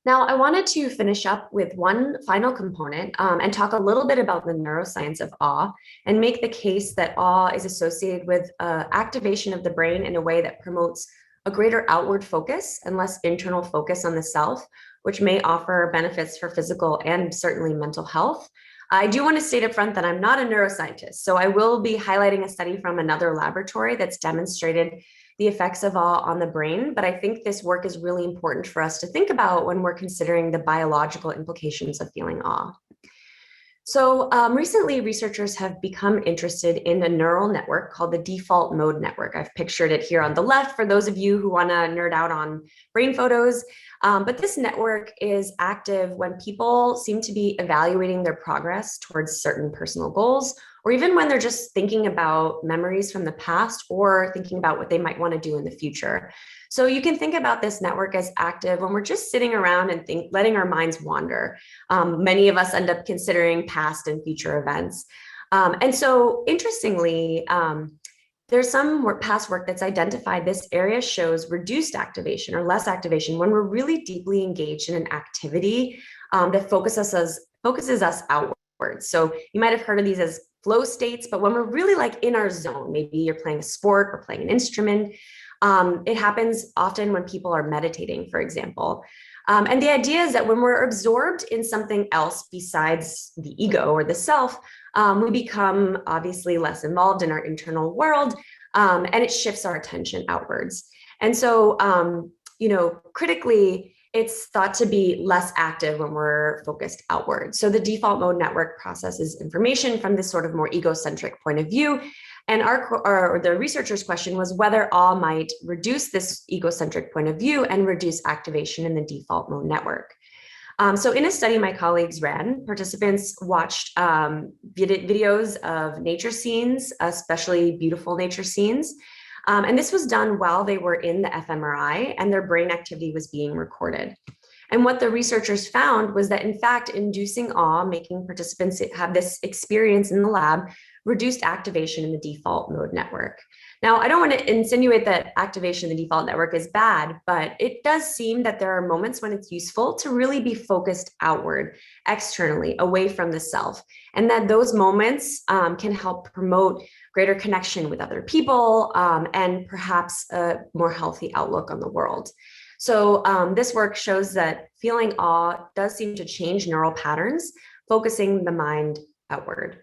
Now, I wanted to finish up with one final component and talk a little bit about the neuroscience of awe and make the case that awe is associated with activation of the brain in a way that promotes a greater outward focus and less internal focus on the self, which may offer benefits for physical and certainly mental health. I do want to state up front that I'm not a neuroscientist, so I will be highlighting a study from another laboratory that's demonstrated the effects of awe on the brain, but I think this work is really important for us to think about when we're considering the biological implications of feeling awe. So recently, researchers have become interested in a neural network called the default mode network. I've pictured it here on the left for those of you who want to nerd out on brain photos. But this network is active when people seem to be evaluating their progress towards certain personal goals, or even when they're just thinking about memories from the past or thinking about what they might want to do in the future. So you can think about this network as active when we're just sitting around and letting our minds wander. Many of us end up considering past and future events. And so interestingly, there's some past work that's identified this area shows reduced activation or less activation when we're really deeply engaged in an activity that focuses us outwards. So you might have heard of these as flow states, but when we're really like in our zone, maybe you're playing a sport or playing an instrument, it happens often when people are meditating, for example. And the idea is that when we're absorbed in something else besides the ego or the self, we become obviously less involved in our internal world, and it shifts our attention outwards. And so, critically, it's thought to be less active when we're focused outward. So the default mode network processes information from this sort of more egocentric point of view. And the researchers' question was whether awe might reduce this egocentric point of view and reduce activation in the default mode network. So in a study my colleagues ran, participants watched videos of nature scenes, especially beautiful nature scenes. And this was done while they were in the fMRI and their brain activity was being recorded. And what the researchers found was that, in fact, inducing awe, making participants have this experience in the lab, reduced activation in the default mode network. Now, I don't want to insinuate that activation in the default network is bad, but it does seem that there are moments when it's useful to really be focused outward, externally, away from the self, and that those moments can help promote greater connection with other people and perhaps a more healthy outlook on the world. So this work shows that feeling awe does seem to change neural patterns, focusing the mind outward.